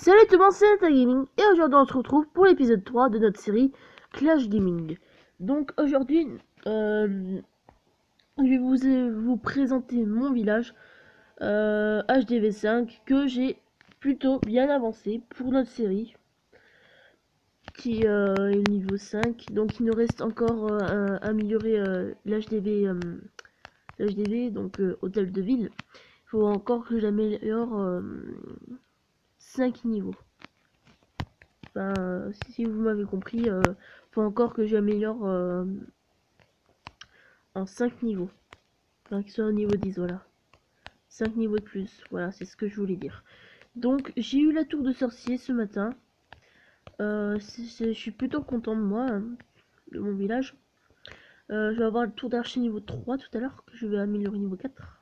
Salut tout le monde, c'est Nata Gaming et aujourd'hui on se retrouve pour l'épisode 3 de notre série Clash Gaming. Donc aujourd'hui, je vais vous présenter mon village HDV5 que j'ai plutôt bien avancé pour notre série qui est niveau 5. Donc il nous reste encore à améliorer l'HDV, donc hôtel de ville. Il faut encore que j'améliore 5 niveaux. Enfin, si vous m'avez compris, faut encore que j'améliore en 5 niveaux. Enfin, qu'il soit au niveau 10, voilà. 5 niveaux de plus, voilà, c'est ce que je voulais dire. Donc, j'ai eu la tour de sorcier ce matin. Je suis plutôt content de moi, hein, de mon village. Je vais avoir le tour d'archer niveau 3 tout à l'heure, que je vais améliorer niveau 4.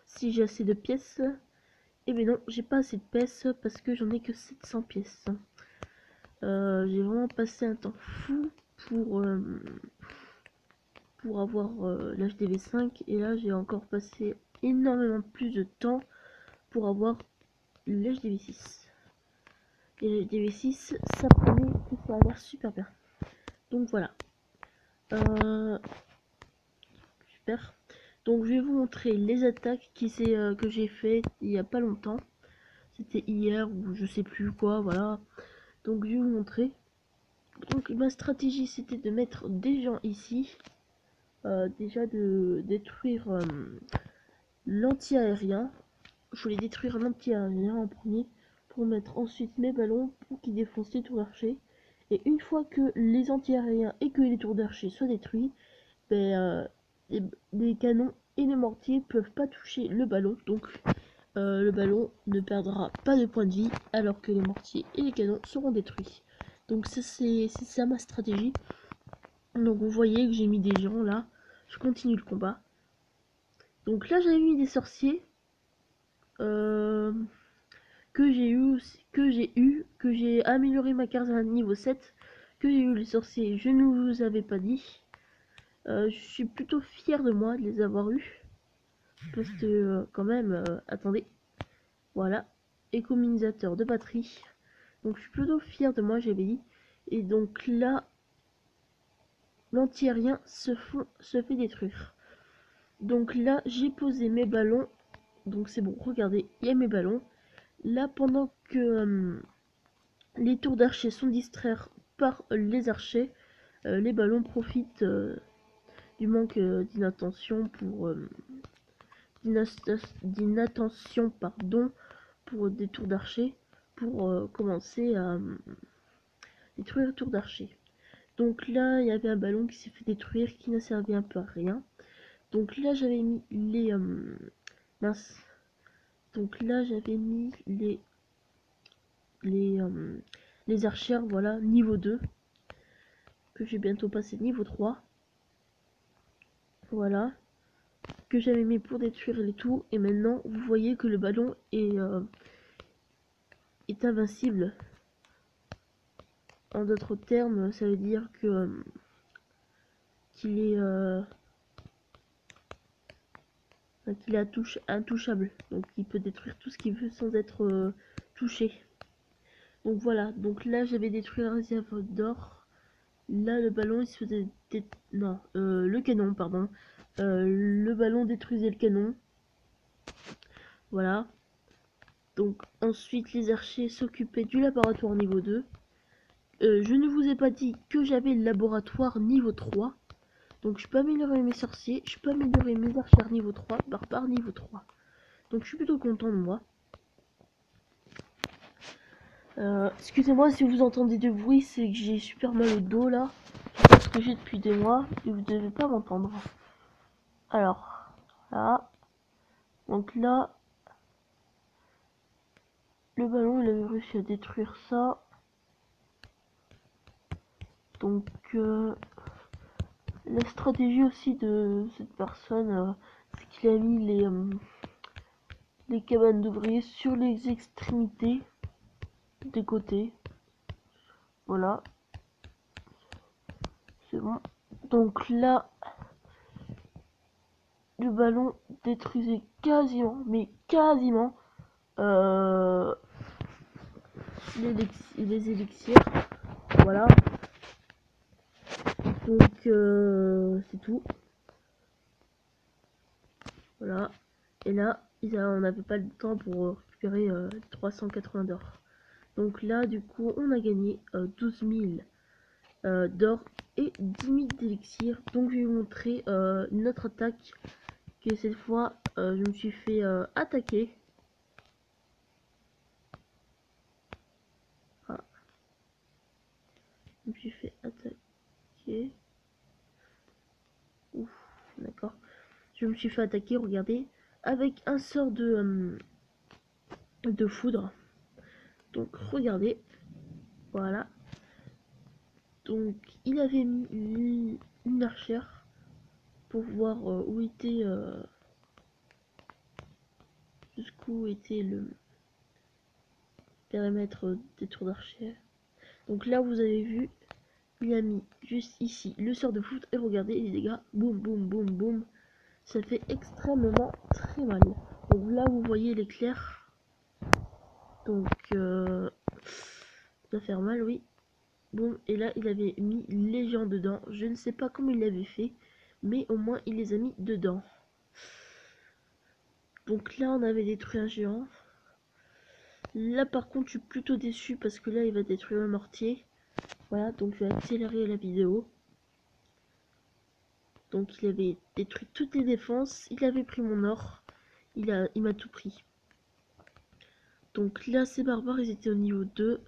Si j'ai assez de pièces. Eh bien non, j'ai pas assez de pièces parce que j'en ai que 700 pièces. J'ai vraiment passé un temps fou pour avoir l'HDV5 et là j'ai encore passé énormément plus de temps pour avoir l'HDV6. Et l'HDV6, ça promet que ça a l'air super bien. Donc voilà. Super. Donc je vais vous montrer les attaques que j'ai fait il y a pas longtemps. C'était hier ou je sais plus quoi, voilà. Donc je vais vous montrer. Donc ma stratégie c'était de mettre des gens ici. Déjà de détruire l'anti-aérien. Je voulais détruire l'anti-aérien en premier pour mettre ensuite mes ballons pour qu'ils défoncent les tours d'archer. Et une fois que les anti-aériens et que les tours d'archer soient détruits, ben, les canons et les mortiers peuvent pas toucher le ballon. Donc le ballon ne perdra pas de points de vie alors que les mortiers et les canons seront détruits. Donc ça c'est ça ma stratégie. Donc vous voyez que j'ai mis des gens là. Je continue le combat. Donc là j'avais mis des sorciers. Que j'ai amélioré ma carte à niveau 7, que j'ai eu les sorciers, je ne vous avais pas dit. Je suis plutôt fier de moi de les avoir eus. Parce que quand même, attendez, voilà, économisateur de batterie. Donc je suis plutôt fier de moi, j'avais dit. Et donc là, l'anti-aérien se fait détruire. Donc là, j'ai posé mes ballons. Donc c'est bon, regardez, il y a mes ballons. Là, pendant que les tours d'archers sont distraits par les archers, les ballons profitent du manque d'inattention pour des tours d'archers pour commencer à détruire les tours d'archers. Donc là, il y avait un ballon qui s'est fait détruire, qui n'a servi un peu à rien. Donc là, j'avais mis les mince. Donc là, j'avais mis les archères, voilà, niveau 2. Que j'ai bientôt passé niveau 3. Voilà. Que j'avais mis pour détruire les tours. Et maintenant, vous voyez que le ballon est invincible. En d'autres termes, ça veut dire que qu'il est intouchable. Donc il peut détruire tout ce qu'il veut sans être touché. Donc voilà. Donc là, j'avais détruit la réserve d'or. Là, le ballon, il se faisait... Non, le canon, pardon. Le ballon détruisait le canon. Voilà. Donc ensuite, les archers s'occupaient du laboratoire niveau 2. Je ne vous ai pas dit que j'avais le laboratoire niveau 3. Donc je peux améliorer mes sorciers, je peux améliorer mes archères niveau 3, barbares niveau 3. Donc je suis plutôt content de moi. Excusez-moi si vous entendez du bruit, c'est que j'ai super mal au dos là. C'est pas ce que j'ai depuis des mois et vous devez pas m'entendre. Alors, là. Donc là, le ballon il avait réussi à détruire ça. Donc la stratégie aussi de cette personne, c'est qu'il a mis les cabanes d'ouvriers sur les extrémités des côtés. Voilà. C'est bon. Donc là, le ballon détruisait quasiment, mais quasiment, les élixirs. Voilà. Donc c'est tout. Voilà. Et là, on n'avait pas le temps pour récupérer 380 d'or. Donc là, du coup, on a gagné 12 000 d'or et 10 000 d'élixir. Donc je vais vous montrer notre attaque. Que cette fois, je me suis fait attaquer. Ah. Je me suis fait attaquer. Ouf, d'accord. Je me suis fait attaquer, regardez, avec un sort de foudre. Donc regardez, voilà. Donc il avait mis une archère pour voir où était jusqu'où était le périmètre des tours d'archère. Donc là vous avez vu, il a mis juste ici le sort de foudre et regardez les dégâts, boum boum boum boum, ça fait extrêmement très mal. Donc là vous voyez l'éclair, donc ça va faire mal, oui. Bon, et là il avait mis les géants dedans, je ne sais pas comment il l'avait fait, mais au moins il les a mis dedans. Donc là on avait détruit un géant. Là par contre je suis plutôt déçu parce que là il va détruire un mortier. Voilà, donc je vais accélérer la vidéo. Donc il avait détruit toutes les défenses, il avait pris mon or, il m'a tout pris. Donc là ces barbares ils étaient au niveau 2.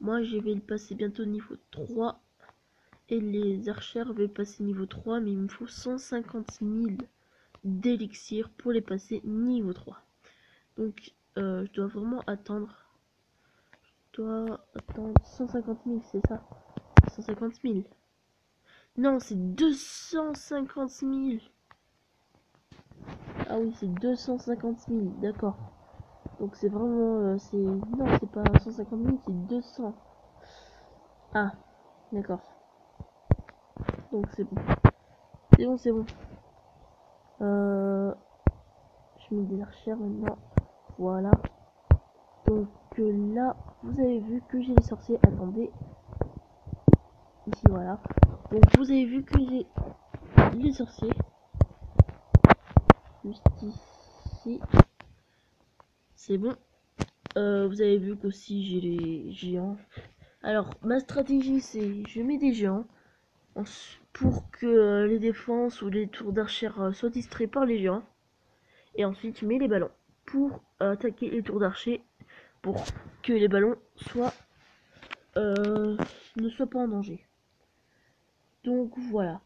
Moi je vais le passer bientôt au niveau 3. Et les archères vais passer niveau 3, mais il me faut 150 000 d'élixir pour les passer niveau 3. Donc je dois vraiment attendre. Je dois attendre 150 000, c'est ça? 150 000. Non, c'est 250 000. Ah oui, c'est 250 000, d'accord. Donc c'est vraiment... non, c'est pas 150 000, c'est 200. Ah, d'accord. Donc c'est bon. C'est bon, c'est bon. Je mets des archères maintenant. Voilà. Donc là, vous avez vu que j'ai les sorciers. Attendez. Ici, voilà. Donc vous avez vu que j'ai les sorciers. Juste ici. C'est bon. Vous avez vu qu'aussi j'ai les géants. Alors, ma stratégie, c'est je mets des géants pour que les défenses ou les tours d'archère soient distraits par les géants. Et ensuite, je mets les ballons pour attaquer les tours d'archer pour que les ballons ne soient pas en danger. Donc voilà.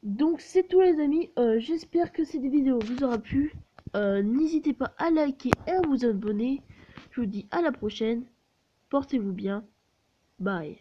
Donc c'est tout les amis. J'espère que cette vidéo vous aura plu. N'hésitez pas à liker et à vous abonner. Je vous dis à la prochaine. Portez-vous bien. Bye.